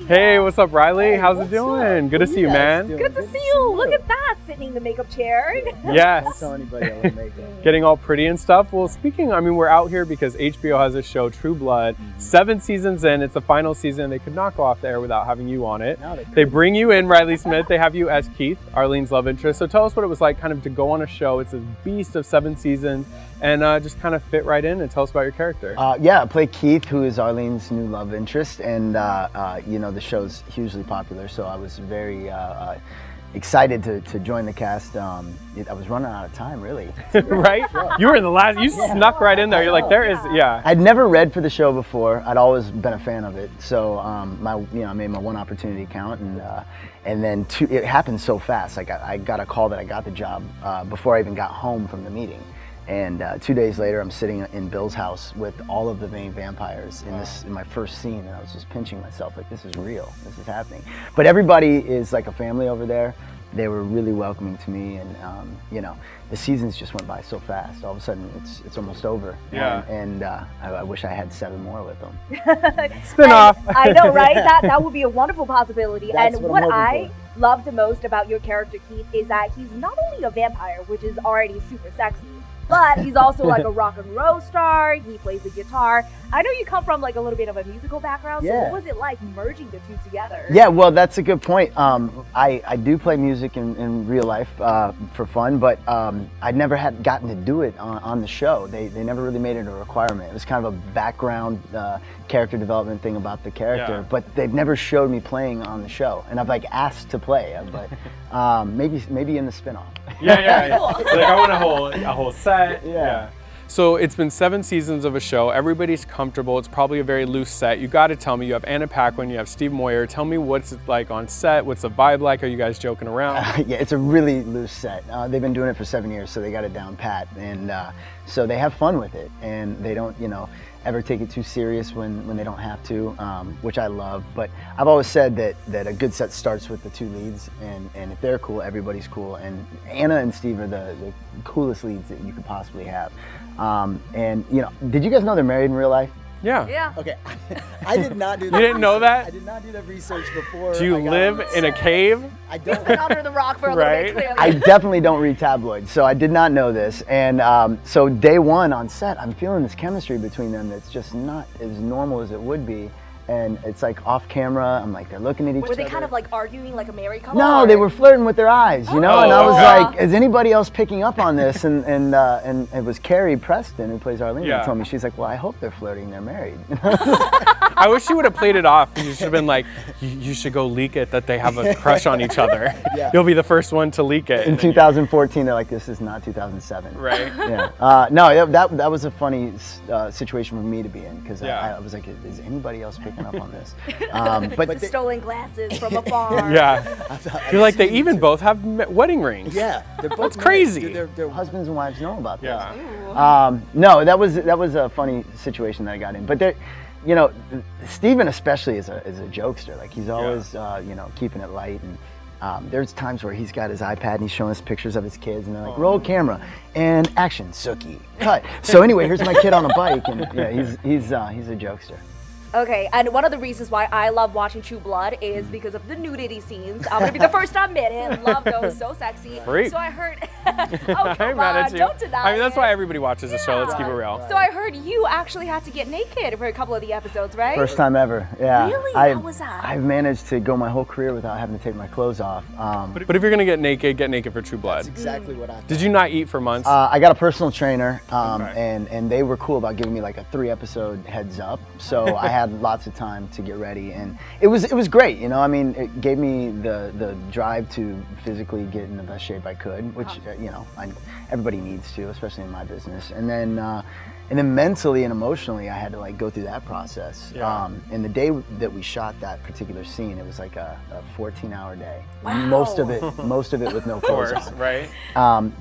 Hey, what's up, Riley? How's it doing? Good to see you, man. Good to see you. Look at that, sitting in the makeup chair. Yes. Don't tell anybody I wear makeup. Getting all pretty and stuff. Well, we're out here because HBO has a show, True Blood. 7 seasons in. It's the final season. They could not go off the air without having you on it. They bring you in, Riley Smith. They have you as Keith, Arlene's love interest. So tell us what it was like kind of to go on a show. It's a beast of 7 seasons and just kind of fit right in and tell us about your character. I play Keith, who is Arlene's new love interest. And, the show's hugely popular. So I was very excited to join the cast. I was running out of time, really. Right? You were in the last, you snuck right in there. You're like, I'd never read for the show before. I'd always been a fan of it. So I made my one opportunity count, and then it happened so fast. Like I got a call that I got the job before I even got home from the meeting. And 2 days later, I'm sitting in Bill's house with all of the main vampires in my first scene, and I was just pinching myself like, this is real, this is happening. But everybody is like a family over there. They were really welcoming to me, and the seasons just went by so fast. All of a sudden, it's almost over. Yeah. And I wish I had 7 more with them. Spin-off. I know, right? That would be a wonderful possibility. That's and what what I'm I hoping love the most about your character, Keith, is that he's not only a vampire, which is already super sexy, but he's also like a rock and roll star. He plays the guitar. I know you come from like a little bit of a musical background, so what was it like merging the two together? Yeah, well, that's a good point. I do play music in real life for fun, but I never had gotten to do it on the show. They never really made it a requirement. It was kind of a background character development thing about the character, but they've never showed me playing on the show, and I've like asked to play, but maybe in the spinoff. Yeah. Like I want a whole set. Yeah. So it's been 7 seasons of a show. Everybody's comfortable. It's probably a very loose set. You got to tell me, you have Anna Paquin, you have Steve Moyer. Tell me what's it like on set. What's the vibe like? Are you guys joking around? Yeah, it's a really loose set. They've been doing it for 7 years, so they got it down pat. And so they have fun with it. And they don't, ever take it too serious when they don't have to, which I love. But I've always said that a good set starts with the 2 leads, and if they're cool, everybody's cool. And Anna and Steve are the coolest leads that you could possibly have. Did you guys know they're married in real life? Yeah. Okay, I did not do that. You didn't know that? I did not do that research before. Do you live in a cave? I don't. He's been under the rock for a little bit, clearly. I definitely don't read tabloids, so I did not know this. And so day 1 on set, I'm feeling this chemistry between them that's just not as normal as it would be. And it's like off camera, I'm like, they're looking at each other. Were they kind of like arguing like a married couple? No, they were flirting with their eyes, And I was like, is anybody else picking up on this? And it was Carrie Preston, who plays Arlene, who told me, she's like, well, I hope they're flirting, they're married. I wish you would have played it off. You should have been like, you should go leak it that they have a crush on each other. Yeah. You'll be the first one to leak it. In 2014, they're like, this is not 2007. Right. Yeah. No, that was a funny situation for me to be in, because I was like, is anybody else picking up on this? But stolen glasses from afar. Yeah. You're like, they even both have wedding rings. Yeah. They're both That's crazy. Their husbands and wives know about this. Yeah. No, that was a funny situation that I got in. But Steven especially is a jokester. Like he's always keeping it light, and there's times where he's got his iPad and he's showing us pictures of his kids, and they're like, roll camera and action, Suki, cut. So anyway, here's my kid on a bike, and he's a jokester. Okay, and one of the reasons why I love watching True Blood is because of the nudity scenes. I'm gonna be the first to admit it. Love those, so sexy. Freak. So I heard, oh come mad on, at you. don't deny I mean, that's it. why everybody watches the show. Let's keep it real. So I heard you actually had to get naked for a couple of the episodes, right? First time ever, yeah. Really? How was that? I've managed to go my whole career without having to take my clothes off. But if you're gonna get naked for True Blood. That's exactly what I thought. Did you not eat for months? I got a personal trainer, and they were cool about giving me like a 3-episode heads up, so I had lots of time to get ready, and it was great. I mean, it gave me the drive to physically get in the best shape I could, which everybody needs to, especially in my business. And then mentally and emotionally, I had to like go through that process. And the day that we shot that particular scene, it was like a 14-hour day. Wow. Most of it with no clothes on. Right.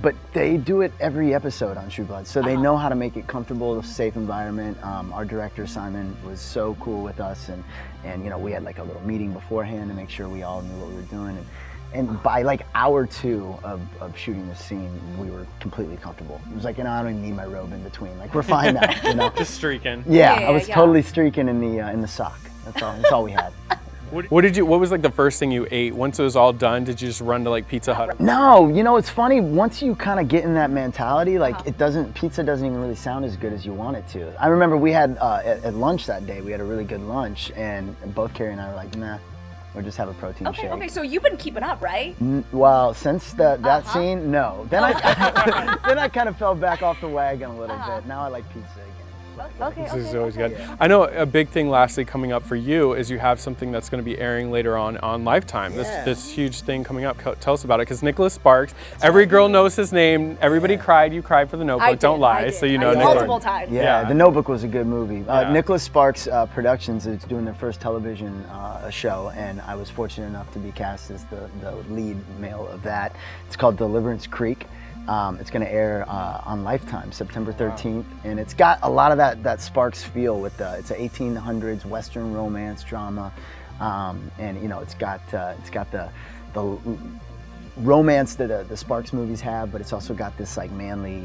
But they do it every episode on True Blood, so they know how to make it comfortable, a safe environment. Our director Simon was so cool with us, and we had like a little meeting beforehand to make sure we all knew what we were doing. And by like hour 2 of shooting the scene, we were completely comfortable. It was like, I don't even need my robe in between. Like, we're fine now, Just streaking. Yeah, I was totally streaking in the sock. That's all we had. What was like the first thing you ate once it was all done? Did you just run to like Pizza Hut? No, you know, it's funny. Once you kind of get in that mentality, like pizza doesn't even really sound as good as you want it to. I remember we had at lunch that day, we had a really good lunch, and both Carrie and I were like, nah, we'll just have a protein shake. Okay, so you've been keeping up, right? Well, since that scene, no. Then I kind of fell back off the wagon a little bit. Now I like pizza again. This is always good. I know a big thing lastly coming up for you is you have something that's going to be airing later on Lifetime. This huge thing coming up. Tell us about it, because Nicholas Sparks, every girl knows his name. Everybody cried. You cried for The Notebook. Don't lie. So you know multiple times. Yeah, The Notebook was a good movie. Nicholas Sparks Productions is doing their first television show, and I was fortunate enough to be cast as the lead male of that. It's called Deliverance Creek. It's going to air on Lifetime, September 13th, and it's got a lot of that Sparks feel with it's an 1800s Western romance drama, and you know it's got the romance that the Sparks movies have, but it's also got this like manly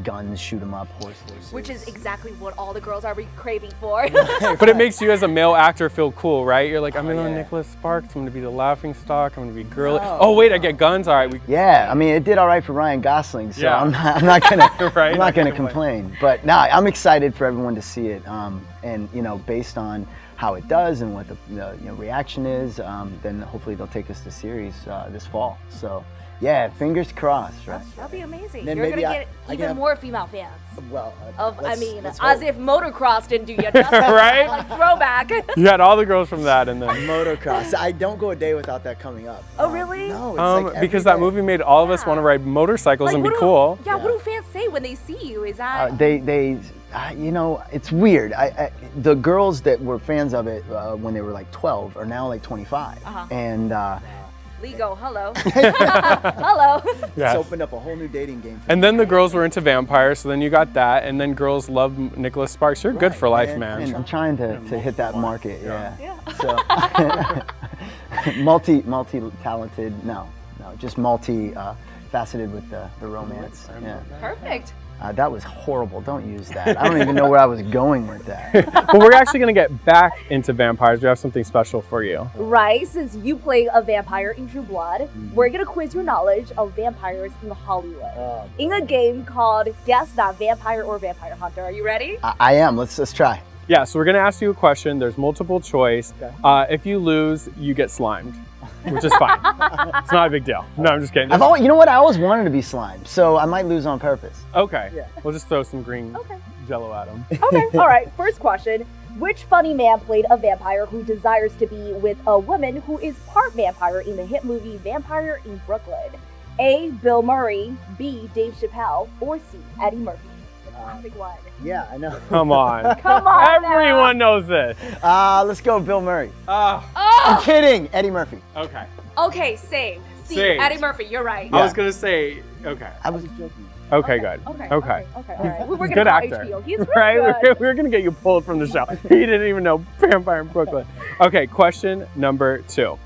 guns, shoot 'em up, horses. Which is exactly what all the girls are craving for. But it makes you as a male actor feel cool, right? You're like, I'm in Nicholas Sparks, I'm gonna be the laughing stock, I'm gonna be girly. Oh wait, I get guns, all right. I mean it did all right for Ryan Gosling, so I'm not gonna complain. But no, I'm excited for everyone to see it, and you know, based on how it does and what the reaction is, then hopefully they'll take us to series this fall. So yeah, fingers crossed, right? That'd be amazing. Then You're gonna get even more female fans. Well, as if motocross didn't do you justice. Right? Like throwback. You had all the girls from that, and then motocross. I don't go a day without that coming up. Oh really? No, it's like because that movie made all of us want to ride motorcycles and be cool. Yeah, what do fans say when they see you? Is that you know, it's weird. The girls that were fans of it when they were like 12 are now like 25, and Lego, hello. Hello. It's opened up a whole new dating game. And then the girls were into vampires, so then you got that, and then girls love Nicholas Sparks. You're good for life, man. And I'm trying to hit that market, So multi-talented, no, just multi-faceted with the romance. Yeah. Perfect. That was horrible. Don't use that. I don't even know where I was going with that. But we're actually going to get back into vampires. We have something special for you. Right, since you play a vampire in True Blood, we're going to quiz your knowledge of vampires in Hollywood in a game called Guess That Vampire or Vampire Hunter. Are you ready? I am. Let's try. Yeah, so we're going to ask you a question. There's multiple choice. Okay. If you lose, you get slimed. Which is fine. It's not a big deal. No, I'm just kidding. You know what? I always wanted to be slimed, so I might lose on purpose. Okay. Yeah. We'll just throw some green Jello at him. Okay. All right. First question. Which funny man played a vampire who desires to be with a woman who is part vampire in the hit movie Vampire in Brooklyn? A. Bill Murray, B. Dave Chappelle, or C. Eddie Murphy? The classic one. Yeah, I know. Come on. Come on. Everyone knows this. Let's go Bill Murray. I'm kidding. Eddie Murphy. Okay. Okay, same. C. Eddie Murphy, you're right. I was going to say, okay. I was joking. Okay, good. Okay. All right. We're good actor. HBO. He's really right? good. We're going to get you pulled from the show. He didn't even know Vampire in Brooklyn. Okay, question number 2.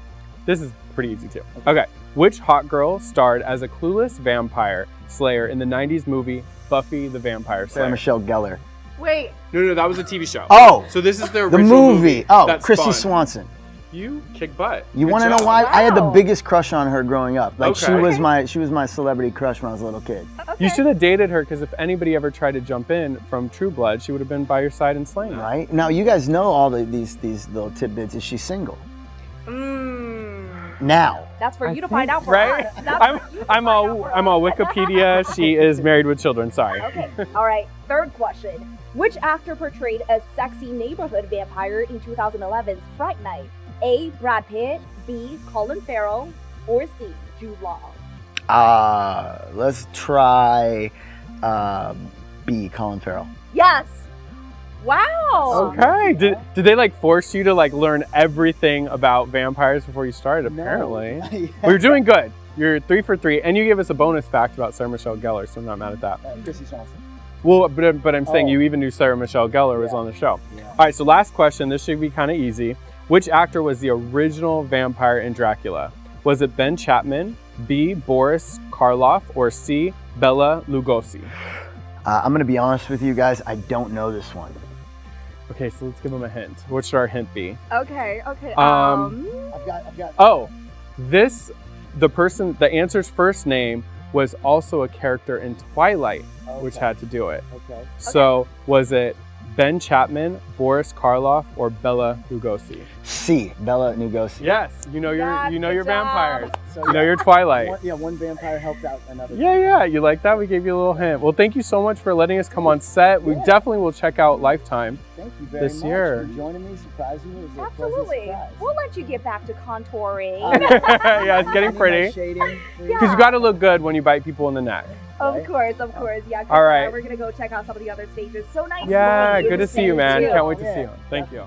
This is pretty easy too. Okay. Which hot girl starred as a clueless vampire slayer in the 90s movie Buffy the Vampire Slayer? Sarah Michelle Gellar. Wait. No, that was a TV show. Oh. So this is the the original movie. Oh, Chrissy Swanson. You kick butt. You want to know why? Wow. I had the biggest crush on her growing up. Like she was my celebrity crush when I was a little kid. Okay. You should have dated her, because if anybody ever tried to jump in from True Blood, she would have been by your side and slain. Right. Now you guys know all these little tidbits. Is she single? Now. That's for you to find out for right? us. I'm all Wikipedia. She is married with children. Sorry. Okay. All right. Third question. Which actor portrayed a sexy neighborhood vampire in 2011's Fright Night? A. Brad Pitt, B. Colin Farrell, or C. Jude Law? Let's try B. Colin Farrell. Yes. Wow. Okay. Did they like force you to like learn everything about vampires before you started? Apparently. No. Well, you're doing good. You're 3 for 3, and you gave us a bonus fact about Sarah Michelle Gellar, so I'm not mad at that. Chrissy Swanson. Well, but I'm saying you even knew Sarah Michelle Gellar was on the show. Yeah. All right, so last question. This should be kind of easy. Which actor was the original vampire in Dracula? Was it Ben Chapman, B. Boris Karloff, or C. Bela Lugosi? I'm going to be honest with you guys. I don't know this one. Okay, so let's give him a hint. What should our hint be? Okay. I've got. Oh, the answer's first name was also a character in Twilight, which had to do it. Okay. So was it Ben Chapman, Boris Karloff, or Bela Lugosi? C. Bela Lugosi. Yes, you know your vampires. So, You know your Twilight. One vampire helped out another. Yeah, you like that? We gave you a little hint. Well, thank you so much for letting us come on set. We definitely will check out Lifetime. Thank you very this much year. for joining me, surprising me. It was a Absolutely. pleasant surprise. We'll let you get back to contouring. Yeah, it's getting pretty. Because you got to look good when you bite people in the neck. Of course. Yeah. All right. We're gonna go check out some of the other stages. So nice. Yeah, to see you. good to see you, man. Too. Can't wait to see you. Thank you.